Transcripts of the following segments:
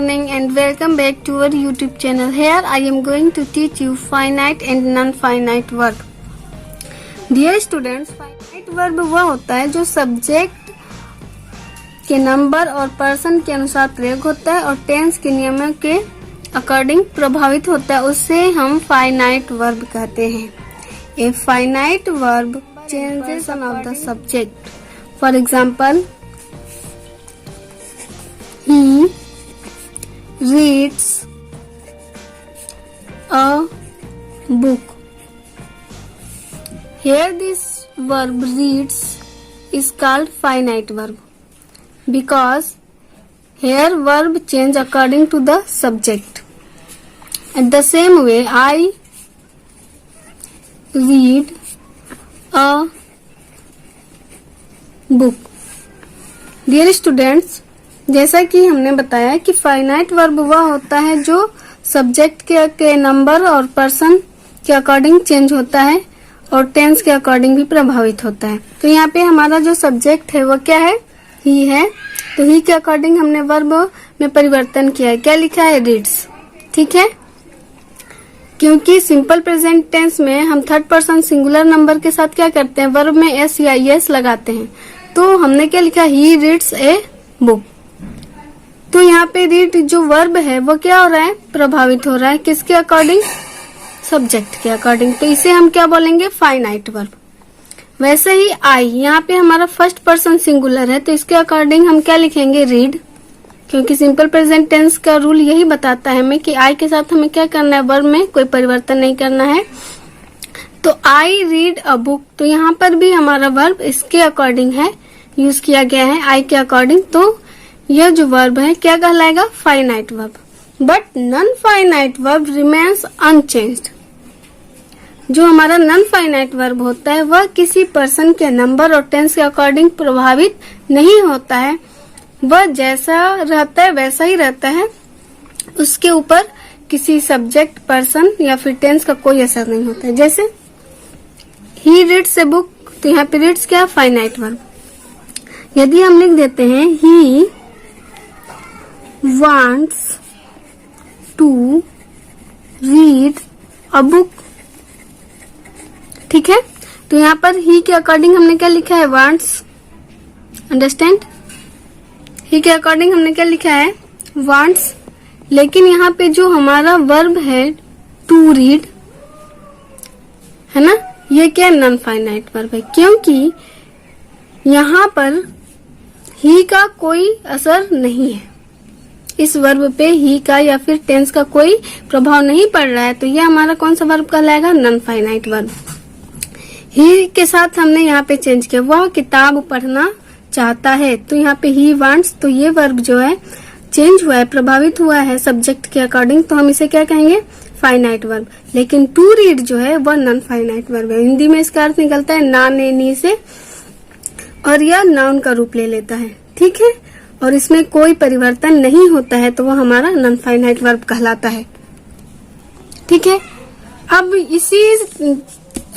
morning and welcome back to our YouTube channel. Here I am going to teach you finite and non-finite verb. Dear students, finite verb वह होता है जो subject के number और person के अनुसार प्रयोग होता है और टेंस के नियमों के अकॉर्डिंग प्रभावित होता है, उससे हम फाइनाइट वर्ब कहते हैं. A finite verb changes of the subject. For example, he reads a book. Here this verb reads is called finite verb because here verb change according to the subject. At the same way, I read a book. Dear students, जैसा कि हमने बताया कि finite verb वह होता है जो subject के नंबर और पर्सन के अकॉर्डिंग चेंज होता है और टेंस के अकॉर्डिंग भी प्रभावित होता है. तो यहाँ पे हमारा जो सब्जेक्ट है वो क्या है? ही है. तो ही के अकॉर्डिंग हमने वर्ब में परिवर्तन किया है. क्या लिखा है? रीड्स. ठीक है, क्योंकि सिंपल प्रेजेंट टेंस में हम थर्ड पर्सन सिंगुलर नंबर के साथ क्या करते हैं? वर्ब में एस या एस लगाते हैं. तो हमने क्या लिखा? He reads A book. तो यहाँ पे रीड जो वर्ब है वो क्या हो रहा है? प्रभावित हो रहा है. किसके अकॉर्डिंग? सब्जेक्ट के अकॉर्डिंग. तो इसे हम क्या बोलेंगे? Finite verb. वैसे ही आई, यहाँ पे हमारा फर्स्ट पर्सन सिंगुलर है तो इसके अकॉर्डिंग हम क्या लिखेंगे? रीड. क्योंकि सिंपल प्रेजेंट टेंस का रूल यही बताता है हमें कि आई के साथ हमें क्या करना है? वर्ब में कोई परिवर्तन नहीं करना है. तो आई रीड अ बुक. तो यहाँ पर भी हमारा वर्ब इसके अकॉर्डिंग है, यूज किया गया है आई के अकॉर्डिंग. तो यह जो वर्ब है क्या कहलाएगा? Finite verb. But non finite verb remains unchanged. जो हमारा नॉन फाइनाइट वर्ब होता है वह किसी पर्सन के नंबर और टेंस के अकॉर्डिंग प्रभावित नहीं होता है. वह जैसा रहता है वैसा ही रहता है. उसके ऊपर किसी सब्जेक्ट, पर्सन या फिर टेंस का कोई असर नहीं होता है. जैसे ही रीड्स ए बुक, तो यहाँ पे रीड्स क्या? Finite verb. यदि हम लिख देते हैं he wants to read a book, ठीक है, तो यहाँ पर ही के अकॉर्डिंग हमने क्या लिखा है? वांट्स. अंडरस्टैंड? ही के अकॉर्डिंग हमने क्या लिखा है? वांट्स. लेकिन यहाँ पे जो हमारा वर्ब है टू रीड है ना, ये क्या? नॉन फाइनाइट वर्ब है. क्योंकि यहाँ पर ही का कोई असर नहीं है. इस वर्ब पे ही का या फिर टेंस का कोई प्रभाव नहीं पड़ रहा है. तो ये हमारा कौन सा वर्ब कहलाएगा? Non finite verb. ही के साथ हमने यहाँ पे चेंज किया. वह किताब पढ़ना चाहता है. तो यहाँ पे ही वांट्स, तो ये वर्ब जो है चेंज हुआ है, प्रभावित हुआ है सब्जेक्ट के अकॉर्डिंग. तो हम इसे क्या कहेंगे? Finite verb. लेकिन टू रीड जो है वह नॉन फाइनाइट वर्ब है. हिंदी में इसका अर्थ निकलता है ना, ने, नी से, और यह नाउन का रूप ले लेता है. ठीक है, और इसमें कोई परिवर्तन नहीं होता है तो वह हमारा नॉन फाइनाइट वर्ब कहलाता है. ठीक है, अब इसी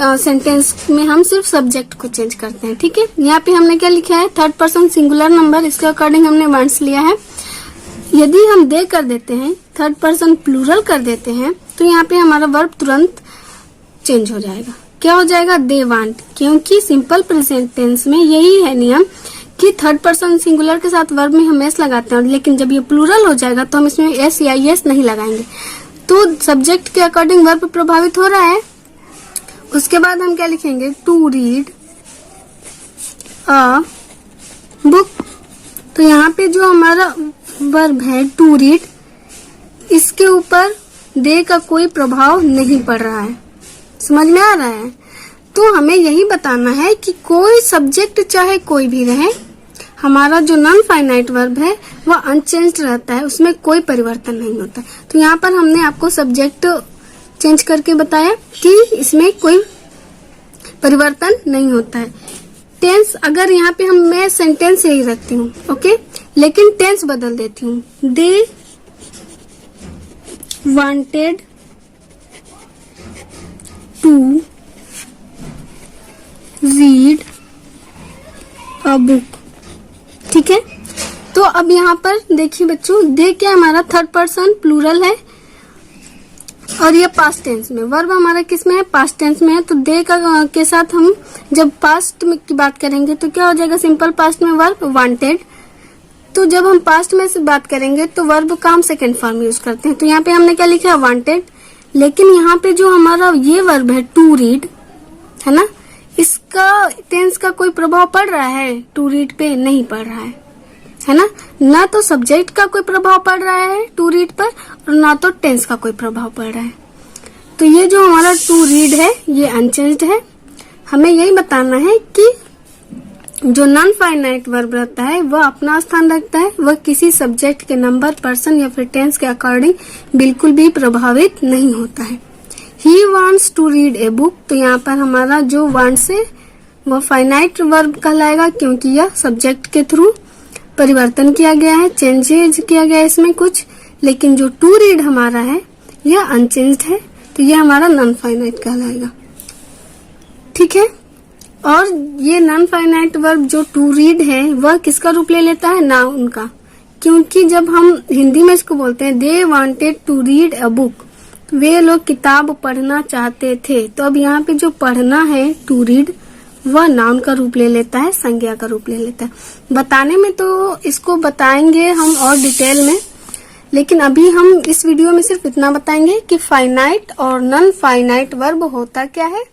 सेंटेंस में हम सिर्फ सब्जेक्ट को चेंज करते हैं. ठीक है, यहाँ पे हमने क्या लिखा है? थर्ड पर्सन सिंगुलर नंबर, इसके अकॉर्डिंग हमने वांट्स लिया है. यदि हम दे कर देते हैं, थर्ड पर्सन प्लूरल कर देते हैं, तो यहाँ पे हमारा वर्ब तुरंत चेंज हो जाएगा. क्या हो जाएगा? They want. क्योंकि सिंपल प्रेजेंट टेंस में यही है नियम कि थर्ड पर्सन सिंगुलर के साथ वर्ब में हम एस लगाते हैं, लेकिन जब ये प्लूरल हो जाएगा तो हम इसमें एस या एस नहीं लगाएंगे. तो सब्जेक्ट के अकॉर्डिंग वर्ब प्रभावित हो रहा है. उसके बाद हम क्या लिखेंगे? To read a book. तो यहाँ पे जो हमारा वर्ब है टू रीड, इसके ऊपर दे का कोई प्रभाव नहीं पड़ रहा है. समझ में आ रहा है? तो हमें यही बताना है कि कोई सब्जेक्ट चाहे कोई भी रहे, हमारा जो नॉन फाइनाइट वर्ब है वह अनचेंज्ड रहता है, उसमें कोई परिवर्तन नहीं होता. तो यहाँ पर हमने आपको सब्जेक्ट चेंज करके बताया कि इसमें कोई परिवर्तन नहीं होता है. टेंस अगर यहाँ पे मैं सेंटेंस यही रखती हूँ, ओके, लेकिन टेंस बदल देती हूँ. They wanted to read a book. ठीक है, तो अब यहाँ पर देखिए बच्चों, दे क्या हमारा थर्ड पर्सन प्लूरल है और ये पास्ट टेंस में, वर्ब हमारा किस में है, पास्ट टेंस में है। तो दे का के साथ हम जब पास्ट में की बात करेंगे तो क्या हो जाएगा, सिंपल पास्ट में वर्ब वांटेड। तो जब हम पास्ट में से बात करेंगे तो वर्ब का हम सेकेंड फॉर्म यूज करते हैं। तो यहाँ पे हमने क्या लिखा है, वांटेड। लेकिन यहाँ पे जो हमारा ये वर्ब है टू रीड, है ना, इसका टेंस का कोई प्रभाव पड़ रहा है टू रीड पे, नहीं पड़ रहा है ना। ना तो सब्जेक्ट का कोई प्रभाव पड़ रहा है टू रीड पर और ना तो टेंस का कोई प्रभाव पड़ रहा है। तो ये जो हमारा टू रीड है ये अनचेंज्ड है। हमें यही बताना है कि जो नॉन फाइनाइट वर्ब रहता है वह अपना स्थान रखता है, वह किसी सब्जेक्ट के नंबर, पर्सन या फिर टेंस के अकॉर्डिंग बिल्कुल भी प्रभावित नहीं होता है। He wants to read a book, तो यहाँ पर हमारा जो वांट्स है वह फाइनाइट वर्ब कहलाएगा क्योंकि यह सब्जेक्ट के थ्रू परिवर्तन किया गया है, चेंजेज किया गया है इसमें कुछ। लेकिन जो टू रीड हमारा है यह अनचेंज्ड है, तो यह हमारा नॉन फाइनाइट कहलाएगा। ठीक है। और ये नॉन फाइनाइट वर्ब जो टू रीड है वह किसका रूप ले लेता है, नाउन का। क्योंकि जब हम हिंदी में इसको बोलते हैं they wanted to read a book, वे लोग किताब पढ़ना चाहते थे, तो अब यहाँ पे जो पढ़ना है टू रीड वह नाउन का रूप ले लेता है, संज्ञा का रूप ले लेता है। बताने में तो इसको बताएंगे हम और डिटेल में, लेकिन अभी हम इस वीडियो में सिर्फ इतना बताएंगे कि फाइनाइट और नॉन फाइनाइट वर्ब होता क्या है